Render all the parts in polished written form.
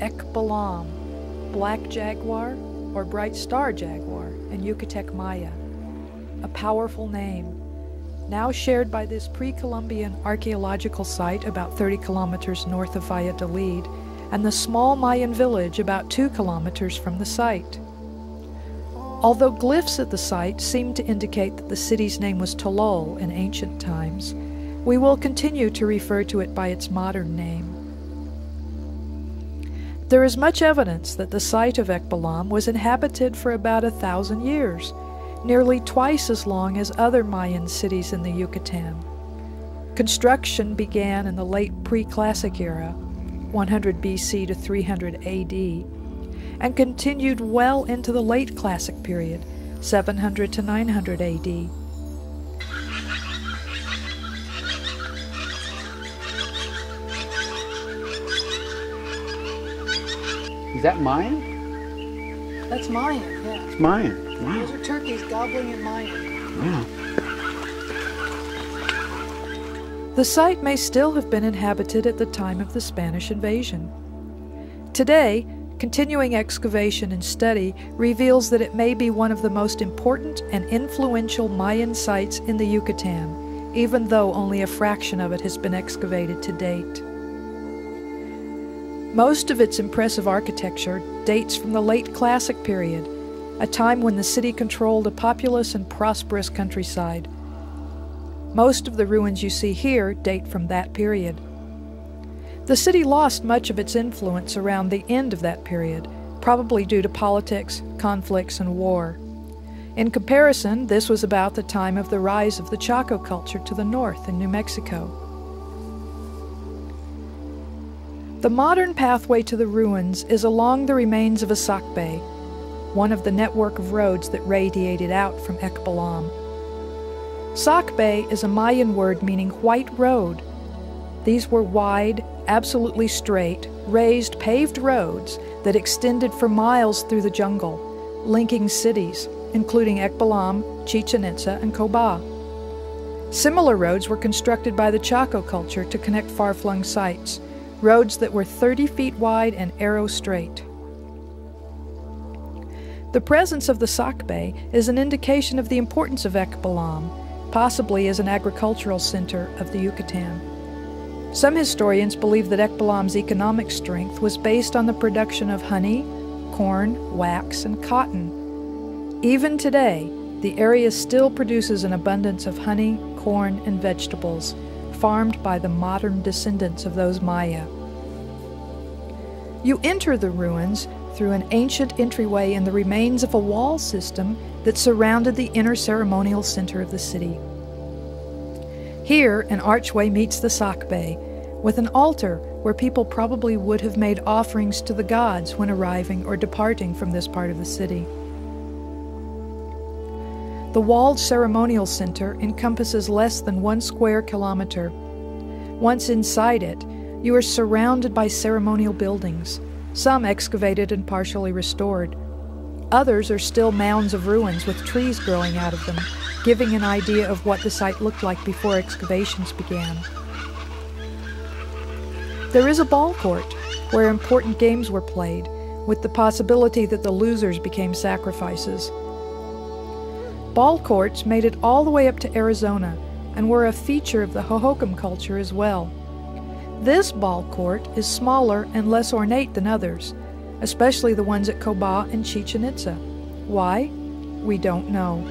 Balam, black jaguar or bright star jaguar in Yucatec Maya. A powerful name, now shared by this pre-Columbian archaeological site about 30 kilometers north of Valladolid and the small Mayan village about 2 kilometers from the site. Although glyphs at the site seem to indicate that the city's name was Tolol in ancient times, we will continue to refer to it by its modern name. There is much evidence that the site of Balam was inhabited for about 1,000 years, nearly twice as long as other Mayan cities in the Yucatan. Construction began in the late pre-classic era, 100 BC to 300 AD, and continued well into the late classic period, 700 to 900 AD. Is that Mayan? That's Mayan, yeah. It's Mayan. Wow. Those are turkeys gobbling in Mayan. Wow. The site may still have been inhabited at the time of the Spanish invasion. Today, continuing excavation and study reveals that it may be one of the most important and influential Mayan sites in the Yucatan, even though only a fraction of it has been excavated to date. Most of its impressive architecture dates from the late Classic period, a time when the city controlled a populous and prosperous countryside. Most of the ruins you see here date from that period. The city lost much of its influence around the end of that period, probably due to politics, conflicts, and war. In comparison, this was about the time of the rise of the Chaco culture to the north in New Mexico. The modern pathway to the ruins is along the remains of a sacbe, one of the network of roads that radiated out from Balam. Sacbe is a Mayan word meaning white road. These were wide, absolutely straight, raised, paved roads that extended for miles through the jungle, linking cities, including Balam, Chichen Itza, and Coba. Similar roads were constructed by the Chaco culture to connect far-flung sites, roads that were 30 feet wide and arrow straight. The presence of the sacbe is an indication of the importance of Balam, possibly as an agricultural center of the Yucatan. Some historians believe that Balam's economic strength was based on the production of honey, corn, wax, and cotton. Even today, the area still produces an abundance of honey, corn, and vegetables, farmed by the modern descendants of those Maya. You enter the ruins through an ancient entryway in the remains of a wall system that surrounded the inner ceremonial center of the city. Here, an archway meets the sacbe, with an altar where people probably would have made offerings to the gods when arriving or departing from this part of the city. The walled ceremonial center encompasses less than 1 square kilometer. Once inside it, you are surrounded by ceremonial buildings, some excavated and partially restored. Others are still mounds of ruins with trees growing out of them, giving an idea of what the site looked like before excavations began. There is a ball court where important games were played, with the possibility that the losers became sacrifices. Ball courts made it all the way up to Arizona and were a feature of the Hohokam culture as well. This ball court is smaller and less ornate than others, especially the ones at Coba and Chichen Itza. Why? We don't know.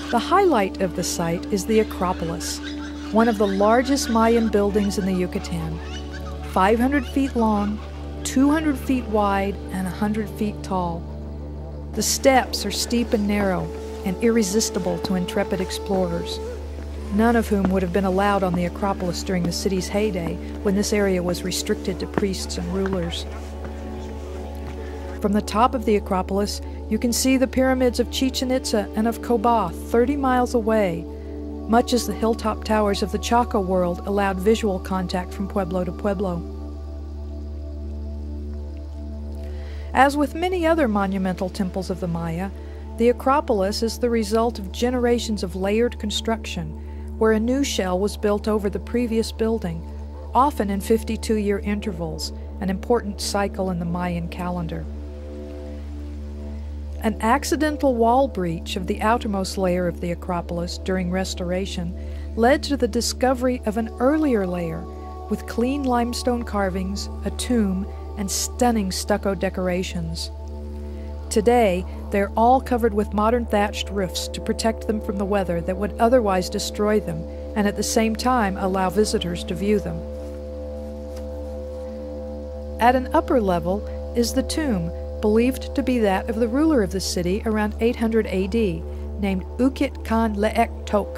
The highlight of the site is the Acropolis, one of the largest Mayan buildings in the Yucatan, 500 feet long, 200 feet wide, and 100 feet tall. The steps are steep and narrow and irresistible to intrepid explorers, none of whom would have been allowed on the Acropolis during the city's heyday when this area was restricted to priests and rulers. From the top of the Acropolis, you can see the pyramids of Chichen Itza and of Coba 30 miles away, much as the hilltop towers of the Chaco world allowed visual contact from pueblo to pueblo. As with many other monumental temples of the Maya, the Acropolis is the result of generations of layered construction, where a new shell was built over the previous building, often in 52-year intervals, an important cycle in the Mayan calendar. An accidental wall breach of the outermost layer of the Acropolis during restoration led to the discovery of an earlier layer with clean limestone carvings, a tomb, and stunning stucco decorations. Today, they're all covered with modern thatched roofs to protect them from the weather that would otherwise destroy them, and at the same time allow visitors to view them. At an upper level is the tomb, believed to be that of the ruler of the city around 800 AD, named Ukit Khan Leek Tok.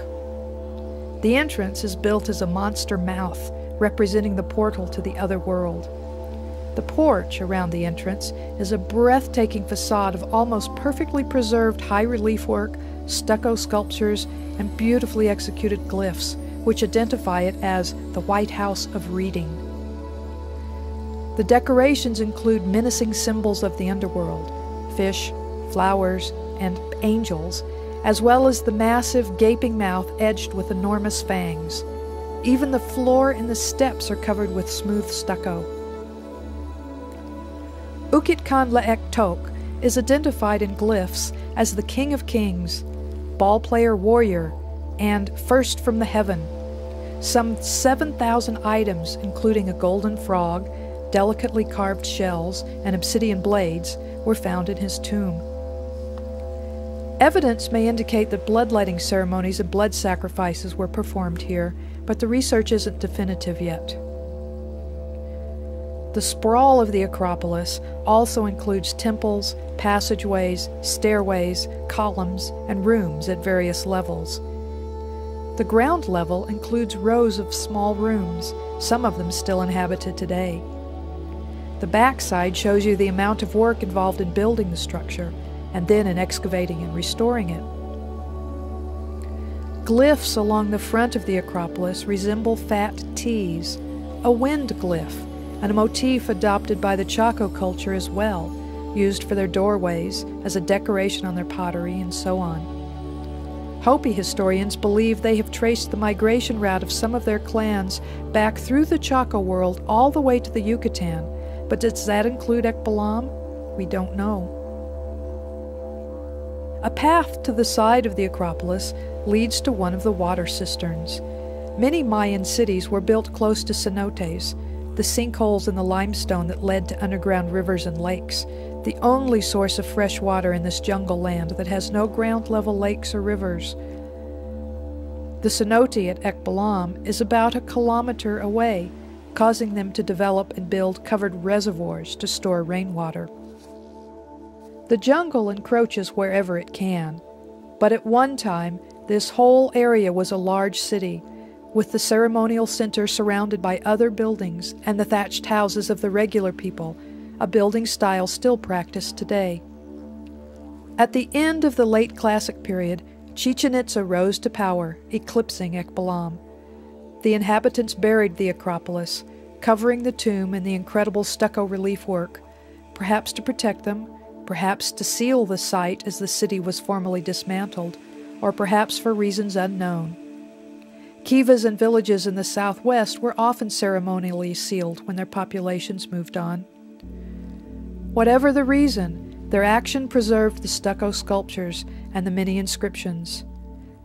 The entrance is built as a monster mouth, representing the portal to the other world. The porch around the entrance is a breathtaking facade of almost perfectly preserved high-relief work, stucco sculptures, and beautifully executed glyphs, which identify it as the White House of Reading. The decorations include menacing symbols of the underworld, fish, flowers, and angels, as well as the massive, gaping mouth edged with enormous fangs. Even the floor and the steps are covered with smooth stucco. Ukit Khan Leek Tok is identified in glyphs as the King of Kings, ball-player warrior, and first from the heaven. Some 7,000 items, including a golden frog, delicately carved shells, and obsidian blades, were found in his tomb. Evidence may indicate that bloodletting ceremonies and blood sacrifices were performed here, but the research isn't definitive yet. The sprawl of the Acropolis also includes temples, passageways, stairways, columns, and rooms at various levels. The ground level includes rows of small rooms, some of them still inhabited today. The backside shows you the amount of work involved in building the structure, and then in excavating and restoring it. Glyphs along the front of the Acropolis resemble fat T's, a wind glyph, and a motif adopted by the Chaco culture as well, used for their doorways, as a decoration on their pottery, and so on. Hopi historians believe they have traced the migration route of some of their clans back through the Chaco world all the way to the Yucatan, but does that include Ekbalam? We don't know. A path to the side of the Acropolis leads to one of the water cisterns. Many Mayan cities were built close to cenotes, the sinkholes in the limestone that led to underground rivers and lakes, the only source of fresh water in this jungle land that has no ground-level lakes or rivers. The cenote at Ekbalam is about 1 kilometer away, causing them to develop and build covered reservoirs to store rainwater. The jungle encroaches wherever it can, but at one time this whole area was a large city, with the ceremonial center surrounded by other buildings and the thatched houses of the regular people, a building style still practiced today. At the end of the late Classic period, Chichen Itza rose to power, eclipsing Ekbalam. The inhabitants buried the Acropolis, covering the tomb in the incredible stucco relief work, perhaps to protect them, perhaps to seal the site as the city was formally dismantled, or perhaps for reasons unknown. Kivas and villages in the southwest were often ceremonially sealed when their populations moved on. Whatever the reason, their action preserved the stucco sculptures and the many inscriptions.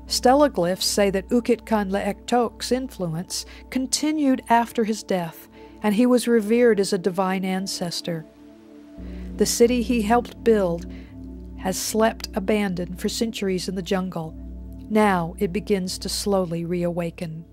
Stellaglyphs say that Ukit Khan Leek Tok's influence continued after his death, and he was revered as a divine ancestor. The city he helped build has slept abandoned for centuries in the jungle. Now it begins to slowly reawaken.